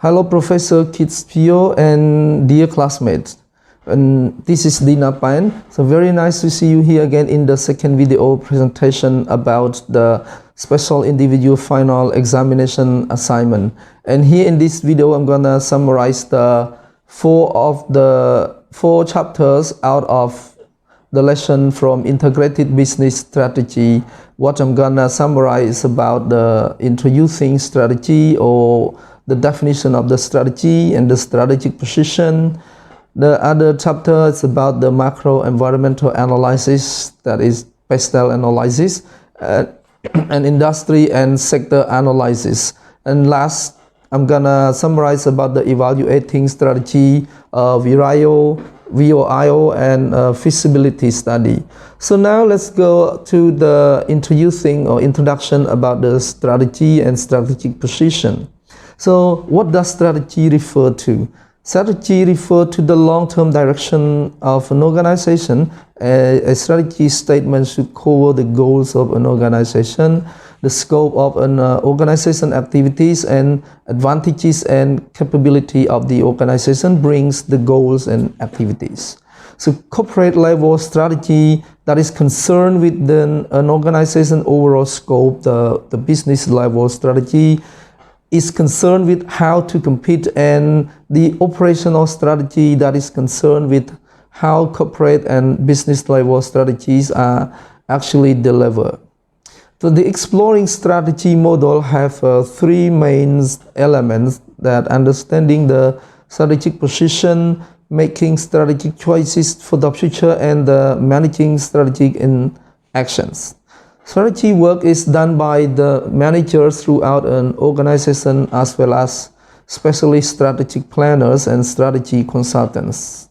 Hello, Professor Kitspio and dear classmates. And this is Dina Pan. So very nice to see you here again in the second video presentation about the special individual final examination assignment. And here in this video, I'm gonna summarize the four chapters out of the lesson from integrated business strategy. What I'm gonna summarize about the introducing strategy or the definition of the strategy and the strategic position. The other chapter is about the macro environmental analysis, that is PESTEL analysis, and industry and sector analysis. And last, I'm gonna summarize about the evaluating strategy, VOIO, and feasibility study. So now let's go to the introducing or introduction about the strategy and strategic position. So what does strategy refer to? Strategy refers to the long-term direction of an organization. A strategy statement should cover the goals of an organization, the scope of an organization activities, and advantages and capability of the organization brings the goals and activities. So corporate level strategy that is concerned with an organization overall scope, the business level strategy is concerned with how to compete, and the operational strategy that is concerned with how corporate and business level strategies are actually delivered. So the exploring strategy model have three main elements: that understanding the strategic position, making strategic choices for the future, and managing strategic actions. Strategy work is done by the managers throughout an organization, as well as specialist strategic planners and strategy consultants.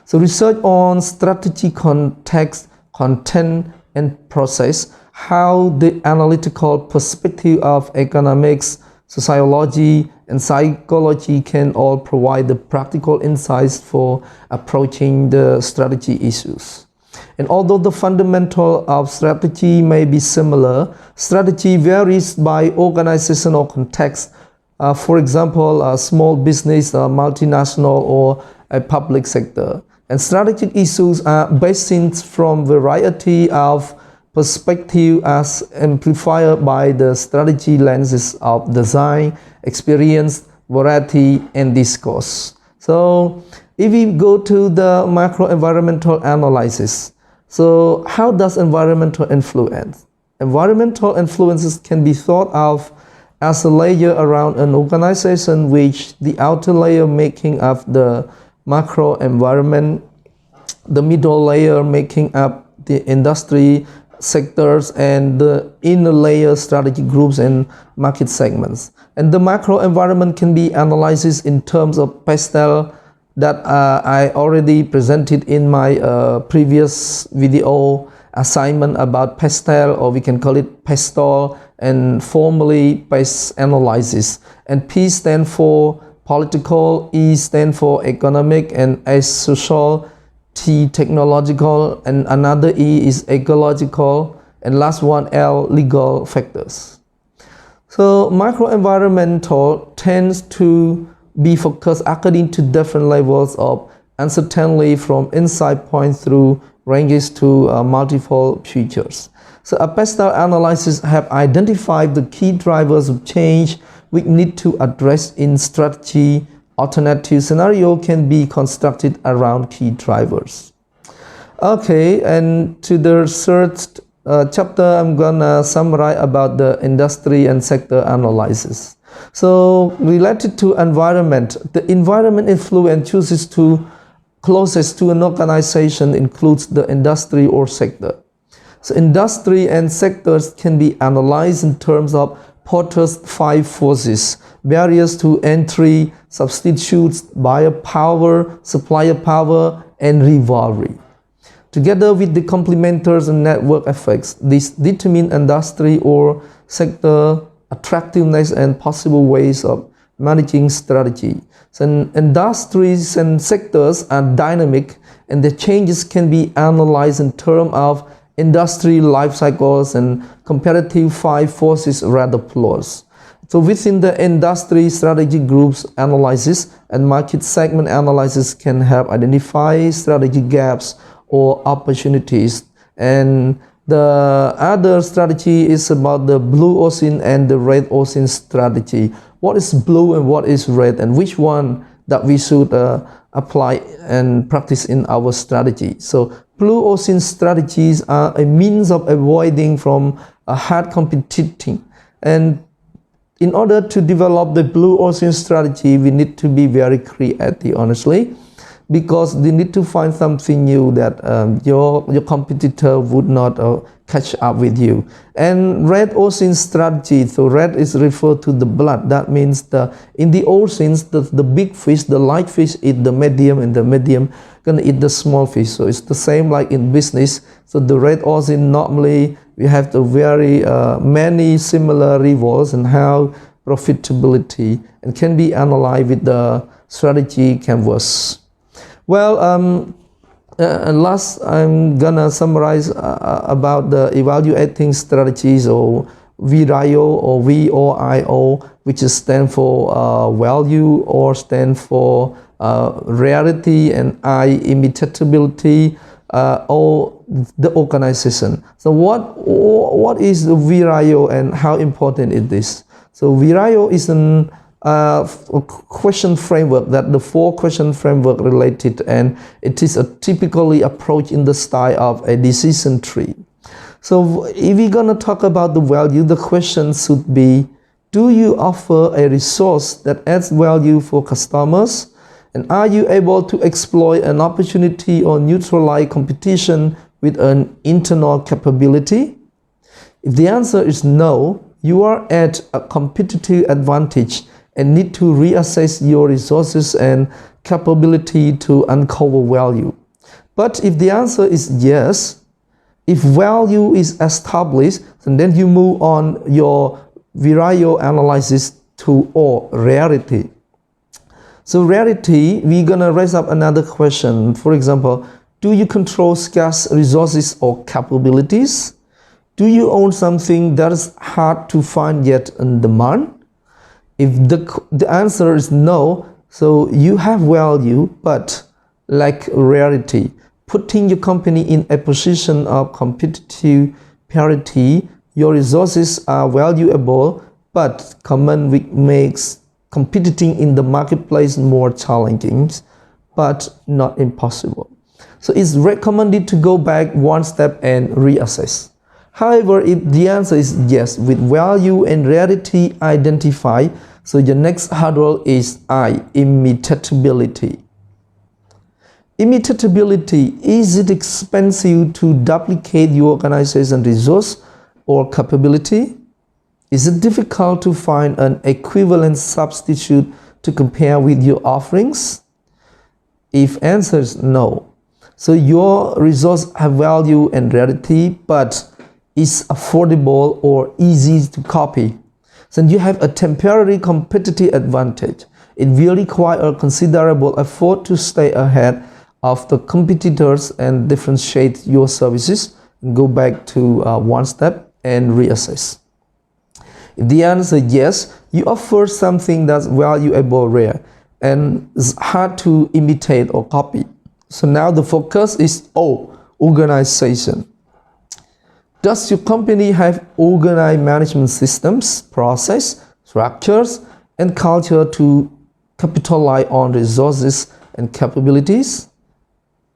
So research on strategy context, content, and process, how the analytical perspective of economics, sociology, and psychology can all provide the practical insights for approaching the strategy issues. And although the fundamental of strategy may be similar, strategy varies by organizational context. For example, a small business, a multinational, or a public sector. And strategic issues are based from variety of perspective as amplified by the strategy lenses of design, experience, variety, and discourse. So if we go to the macro environmental analysis, so how does environmental influence? Environmental influences can be thought of as a layer around an organization, which the outer layer making up the macro environment, the middle layer making up the industry sectors, and the inner layer strategy groups and market segments. And the macro environment can be analyzed in terms of PESTEL that I already presented in my previous video assignment about PESTEL, or we can call it PESTOL, and formally PES analysis. And P stands for political, E stands for economic, and S social, T technological, and another E is ecological, and last one L legal factors. So microenvironmental tends to be focused according to different levels of uncertainty, from insight point through ranges to multiple features. So a PESTEL analysis have identified the key drivers of change we need to address in strategy. Alternative scenario can be constructed around key drivers. Okay, and to the third chapter, I'm gonna summarize about the industry and sector analysis. So related to environment, the environment influence chooses to closest to an organization includes the industry or sector. So industry and sectors can be analyzed in terms of Porter's 5 forces: barriers to entry, substitutes, buyer power, supplier power, and rivalry. Together with the complementars and network effects, this determine industry or sector attractiveness and possible ways of managing strategy. So industries and sectors are dynamic, and the changes can be analyzed in terms of industry life cycles and comparative 5 forces rather plus. So within the industry, strategy groups analysis and market segment analysis can help identify strategy gaps or opportunities. And the other strategy is about the blue ocean and the red ocean strategy. What is blue and what is red, and which one that we should apply and practice in our strategy? So blue ocean strategies are a means of avoiding from hard competing. And in order to develop the blue ocean strategy, we need to be very creative, honestly, because they need to find something new that your competitor would not catch up with you. And red ocean strategy, so red is referred to the blood. That means in the oceans, the big fish, the light fish eat the medium, and the medium gonna eat the small fish. So it's the same like in business. So the red ocean, normally we have the very many similar rivals and how profitability and can be analyzed with the strategy canvas. Well, and last I'm gonna summarize about the evaluating strategies, or VRIO or VOIO, which is stand for value or stand for rarity, and I imitatability, or the organization. So what is the VRIO and how important is this? So VRIO is an question framework, that the 4 question framework related, and it is a typically approach in the style of a decision tree. So if we're gonna talk about the value, the question should be, do you offer a resource that adds value for customers? And are you able to exploit an opportunity or neutralize competition with an internal capability? If the answer is no, you are at a competitive advantage and need to reassess your resources and capability to uncover value. But if the answer is yes, if value is established, and then you move on your VRIO analysis to rarity. So rarity, we're gonna raise up another question. For example, do you control scarce resources or capabilities? Do you own something that is hard to find yet in demand? If the answer is no, so you have value but lack rarity, putting your company in a position of competitive parity. Your resources are valuable, but common which makes competing in the marketplace more challenging, but not impossible. So it's recommended to go back one step and reassess. However, if the answer is yes, with value and rarity identified, so your next hurdle is I, imitatability. Imitatability, is it expensive to duplicate your organization resource or capability? Is it difficult to find an equivalent substitute to compare with your offerings? If answer is no, so your resource have value and rarity, but is affordable or easy to copy, so you have a temporary competitive advantage. It will require a considerable effort to stay ahead of the competitors and differentiate your services. Go back to one step and reassess. If the answer is yes, you offer something that's valuable, rare, and is hard to imitate or copy. So now the focus is organization. Does your company have organized management systems, process, structures, and culture to capitalize on resources and capabilities?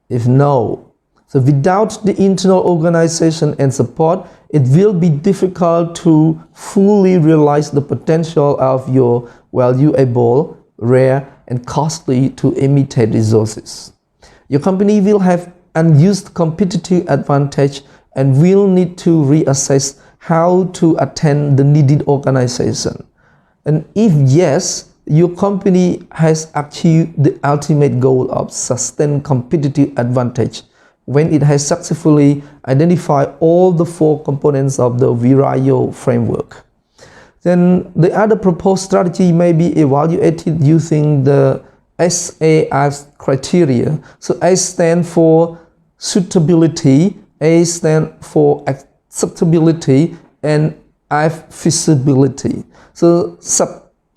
If no, so without the internal organization and support, it will be difficult to fully realize the potential of your valuable, rare, and costly to imitate resources. Your company will have unused competitive advantage and will need to reassess how to attain the needed organization. And if yes, your company has achieved the ultimate goal of sustained competitive advantage when it has successfully identified all the 4 components of the VRIO framework. Then the other proposed strategy may be evaluated using the SAS criteria. So S stands for suitability, A stands for acceptability, and F, feasibility. So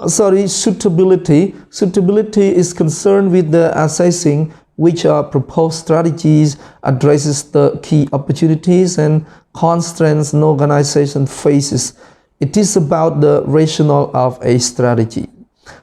suitability. Suitability is concerned with the assessing which are proposed strategies addresses the key opportunities and constraints an organization faces. It is about the rationale of a strategy.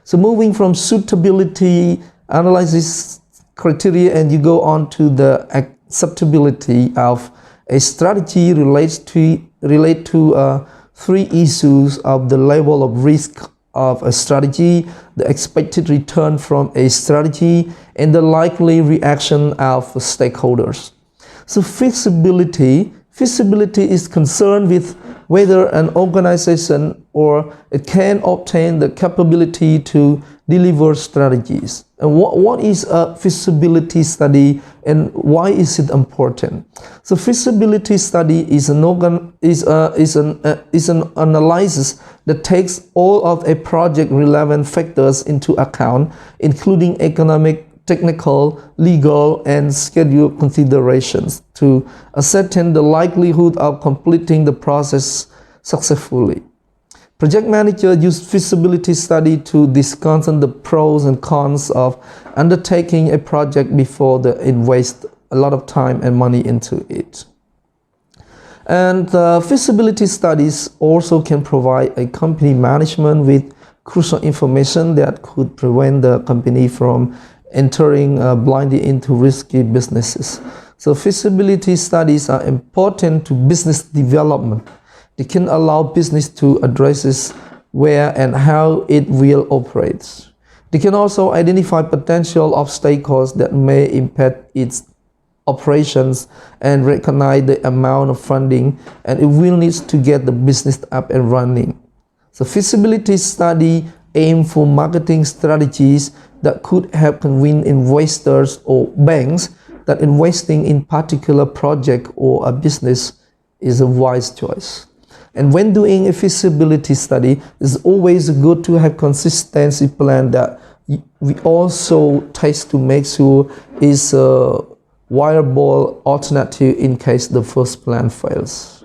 So moving from suitability analysis criteria, and you go on to the acceptability of a strategy relate to three issues of the level of risk of a strategy, the expected return from a strategy, and the likely reaction of stakeholders. So feasibility is concerned with whether an organization or it can obtain the capability to deliver strategies. And what is a feasibility study and why is it important? So feasibility study is an analysis that takes all of a project relevant factors into account, including economic, technical, legal, and schedule considerations to ascertain the likelihood of completing the process successfully. Project manager use feasibility study to discuss the pros and cons of undertaking a project before they invest a lot of time and money into it. And feasibility studies also can provide a company management with crucial information that could prevent the company from entering blindly into risky businesses. So feasibility studies are important to business development. They can allow business to address where and how it will operate. They can also identify potential obstacles that may impact its operations and recognize the amount of funding and it will need to get the business up and running. So feasibility study aim for marketing strategies that could help convince investors or banks that investing in particular project or a business is a wise choice. And when doing a feasibility study, it's always good to have consistency plan that we also test to make sure is a viable alternative in case the first plan fails.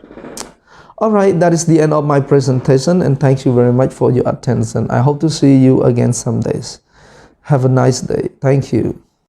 Alright, that is the end of my presentation and thank you very much for your attention. I hope to see you again some days. Have a nice day. Thank you.